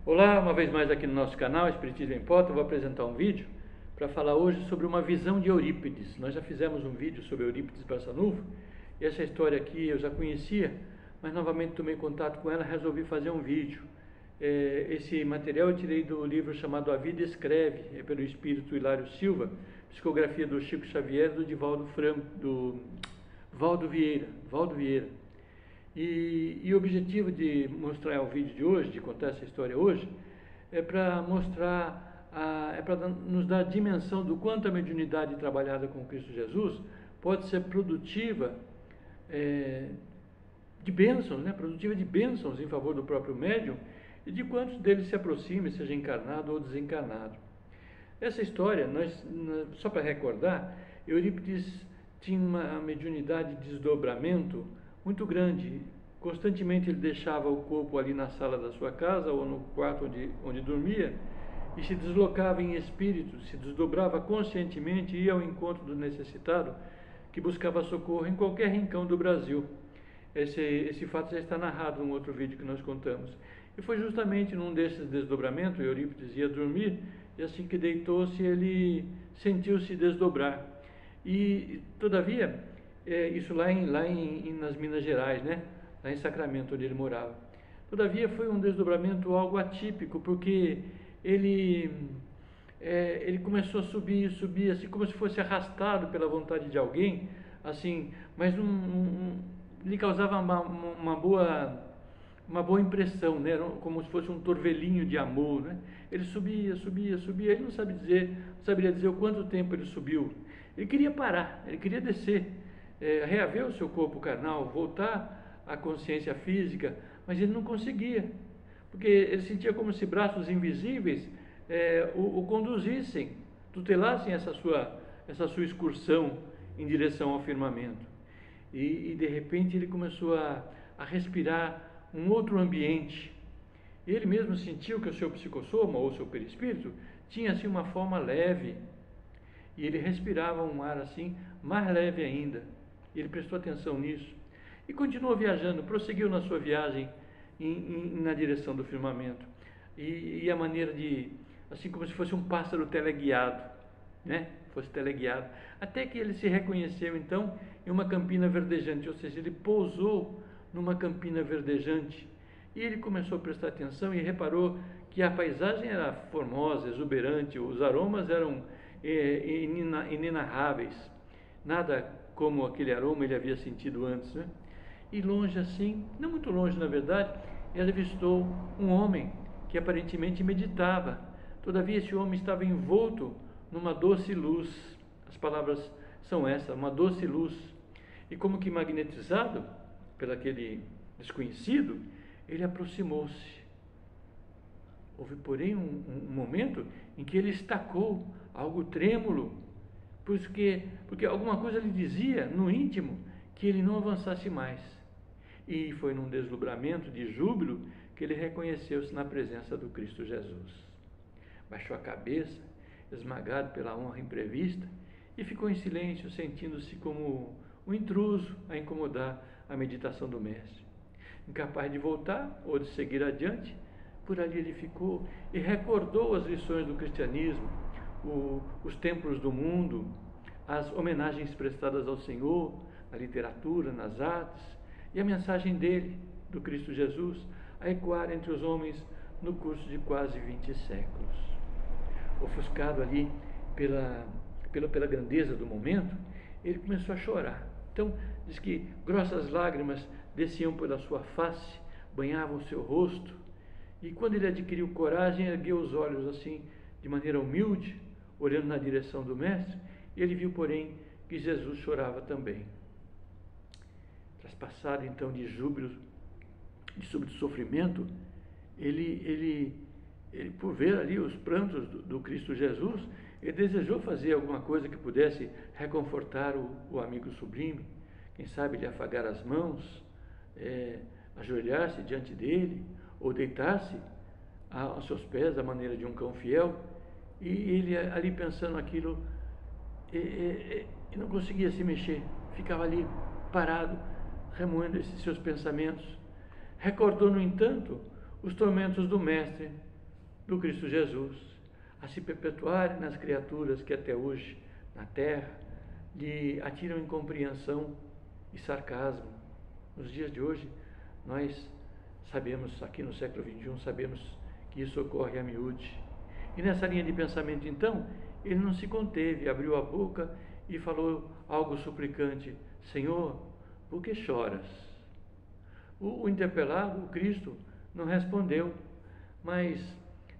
Olá, uma vez mais aqui no nosso canal Espiritismo em Pauta. Eu vou apresentar um vídeo para falar hoje sobre uma visão de Eurípides. Nós já fizemos um vídeo sobre Eurípides Barçanufo e essa história aqui eu já conhecia, mas novamente tomei contato com ela e resolvi fazer um vídeo. Esse material eu tirei do livro chamado A Vida Escreve, pelo espírito Hilário Silva, psicografia do Chico Xavier, do Divaldo Franco, do Valdo Vieira. E o objetivo de mostrar o vídeo de hoje, de contar essa história hoje, é para mostrar, para nos dar a dimensão do quanto a mediunidade trabalhada com Cristo Jesus pode ser produtiva de bênçãos, produtiva de bênçãos em favor do próprio médium e de quantos deles se aproxime, seja encarnado ou desencarnado. Essa história, só para recordar, Eurípides tinha uma mediunidade de desdobramento muito grande. Constantemente ele deixava o corpo ali na sala da sua casa ou no quarto onde dormia e se deslocava em espírito, se desdobrava conscientemente e ia ao encontro do necessitado que buscava socorro em qualquer rincão do Brasil. Esse fato já está narrado num outro vídeo que nós contamos. E foi justamente num desses desdobramentos, Eurípides ia dormir e assim que deitou-se ele sentiu-se desdobrar. E todavia, isso lá nas Minas Gerais, lá em Sacramento, onde ele morava. Todavia foi um desdobramento algo atípico, porque ele começou a subir, assim como se fosse arrastado pela vontade de alguém, assim, mas lhe causava uma boa impressão, Era como se fosse um torvelinho de amor, Ele subia, ele não saberia dizer o quanto tempo ele subiu. Ele queria parar, ele queria descer, reaver o seu corpo carnal, voltar à consciência física, mas ele não conseguia, porque ele sentia como se braços invisíveis o conduzissem, tutelassem essa sua excursão em direção ao firmamento. E de repente ele começou a respirar um outro ambiente. Ele mesmo sentiu que o seu psicossoma ou seu perispírito tinha assim uma forma leve, e ele respirava um ar assim mais leve ainda. Ele prestou atenção nisso e continuou viajando, prosseguiu na sua viagem na direção do firmamento, e a maneira assim como se fosse um pássaro teleguiado, fosse teleguiado, até que ele se reconheceu então em uma campina verdejante, ou seja, ele pousou numa campina verdejante, e ele começou a prestar atenção e reparou que a paisagem era formosa, exuberante, os aromas eram inenarráveis, nada como aquele aroma ele havia sentido antes, E longe assim, não muito longe na verdade, ele avistou um homem que aparentemente meditava. Todavia esse homem estava envolto numa doce luz. As palavras são essas, uma doce luz. E como que magnetizado pelo aquele desconhecido, ele aproximou-se. Houve, porém, um momento em que ele estacou, algo trêmulo, porque alguma coisa lhe dizia, no íntimo, que ele não avançasse mais. E foi num deslumbramento de júbilo que ele reconheceu-se na presença do Cristo Jesus. Baixou a cabeça, esmagado pela honra imprevista, e ficou em silêncio, sentindo-se como um intruso a incomodar a meditação do Mestre. Incapaz de voltar ou de seguir adiante, por ali ele ficou e recordou as lições do cristianismo, os templos do mundo, as homenagens prestadas ao Senhor, na literatura, nas artes, e a mensagem dele, do Cristo Jesus, a ecoar entre os homens no curso de quase 20 séculos. Ofuscado ali pela grandeza do momento, ele começou a chorar. Então, diz que grossas lágrimas desciam pela sua face, banhavam o seu rosto, e quando ele adquiriu coragem, ergueu os olhos assim, de maneira humilde, olhando na direção do Mestre, e ele viu, porém, que Jesus chorava também. Traspassado então de júbilo, de súbito sofrimento, ele por ver ali os prantos do Cristo Jesus, ele desejou fazer alguma coisa que pudesse reconfortar o amigo sublime, quem sabe lhe afagar as mãos, ajoelhar-se diante dele, ou deitar-se aos seus pés, à maneira de um cão fiel, e ele ali pensando aquilo, não conseguia se mexer, ficava ali parado, remoendo esses seus pensamentos. Recordou, no entanto, os tormentos do Mestre do Cristo Jesus, a se perpetuarem nas criaturas que até hoje, na terra, lhe atiram incompreensão e sarcasmo. Nos dias de hoje, nós sabemos, aqui no século XXI, sabemos que isso ocorre a miúde. E nessa linha de pensamento, então, ele não se conteve, abriu a boca e falou algo suplicante: Senhor, por que choras? O interpelado, o Cristo, não respondeu, mas,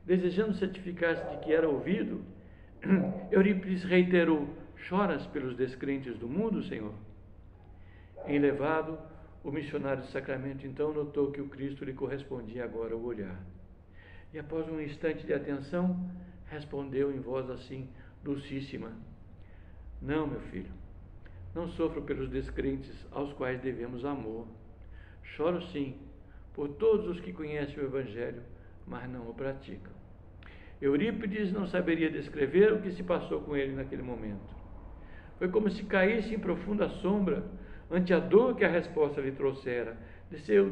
desejando certificar-se de que era ouvido, Eurípides reiterou: choras pelos descrentes do mundo, Senhor? Elevado, o missionário do sacramento então notou que o Cristo lhe correspondia agora ao olhar. E após um instante de atenção, respondeu em voz assim, dulcíssima: não, meu filho, não sofro pelos descrentes aos quais devemos amor. Choro sim por todos os que conhecem o Evangelho, mas não o praticam. Eurípides não saberia descrever o que se passou com ele naquele momento. Foi como se caísse em profunda sombra ante a dor que a resposta lhe trouxera. Desceu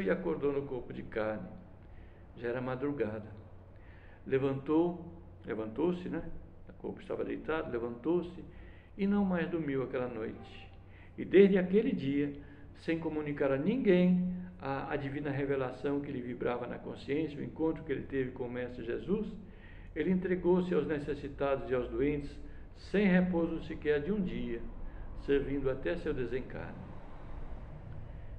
e acordou no corpo de carne. Já era madrugada. Levantou-se, né? O corpo estava deitado, levantou-se e não mais dormiu aquela noite. E desde aquele dia, sem comunicar a ninguém a divina revelação que lhe vibrava na consciência, o encontro que ele teve com o Mestre Jesus, ele entregou-se aos necessitados e aos doentes, sem repouso sequer de um dia, servindo até seu desencarne.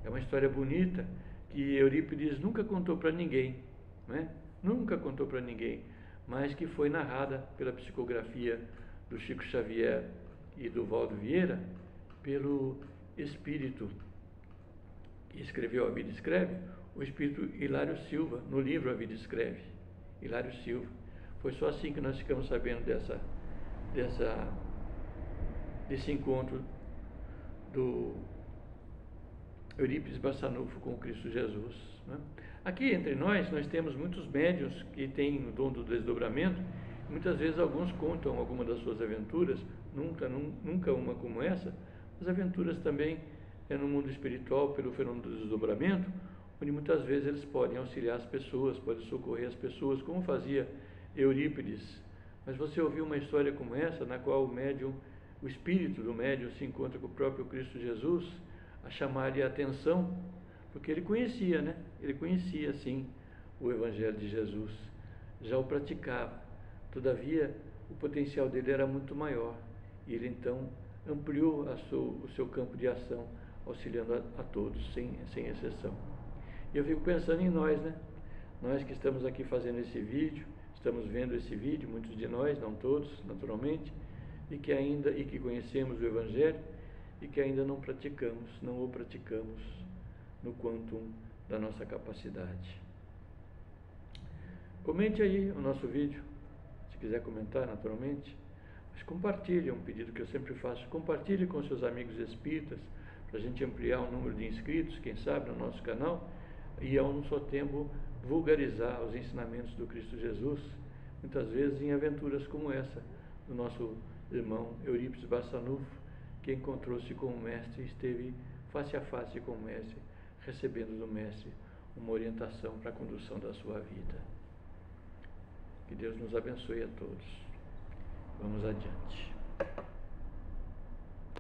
É uma história bonita que Eurípides nunca contou para ninguém, né? Nunca contou para ninguém, mas que foi narrada pela psicografia do Chico Xavier e do Valdo Vieira, pelo espírito que escreveu A Vida Escreve, o espírito Hilário Silva, no livro A Vida Escreve. Hilário Silva. Foi só assim que nós ficamos sabendo desse encontro do Eurípides Barçanufo com o Cristo Jesus, né? Aqui entre nós temos muitos médiuns que têm o dom do desdobramento. Muitas vezes alguns contam alguma das suas aventuras, nunca uma como essa, as aventuras também no mundo espiritual pelo fenômeno do desdobramento, onde muitas vezes eles podem auxiliar as pessoas, podem socorrer as pessoas, como fazia Eurípides. Mas você ouviu uma história como essa, na qual o espírito do médium se encontra com o próprio Cristo Jesus, a chamar-lhe a atenção, porque ele conhecia, né? Ele conhecia, sim, o Evangelho de Jesus, já o praticava. Todavia, o potencial dele era muito maior, e ele então ampliou o seu campo de ação, auxiliando a todos, sem exceção. E eu fico pensando em nós, né? Nós que estamos aqui fazendo esse vídeo, estamos vendo esse vídeo, muitos de nós, não todos, naturalmente, e que conhecemos o Evangelho e que ainda não o praticamos no quantum da nossa capacidade. Comente aí o nosso vídeo, se quiser comentar, naturalmente, mas compartilhe, é um pedido que eu sempre faço, compartilhe com seus amigos espíritas, para a gente ampliar o número de inscritos, quem sabe, no nosso canal, e ao mesmo tempo vulgarizar os ensinamentos do Cristo Jesus, muitas vezes em aventuras como essa, do nosso irmão Eurípides Barçanufo, que encontrou-se com o Mestre e esteve face a face com o Mestre, recebendo do Mestre uma orientação para a condução da sua vida. Que Deus nos abençoe a todos. Vamos adiante.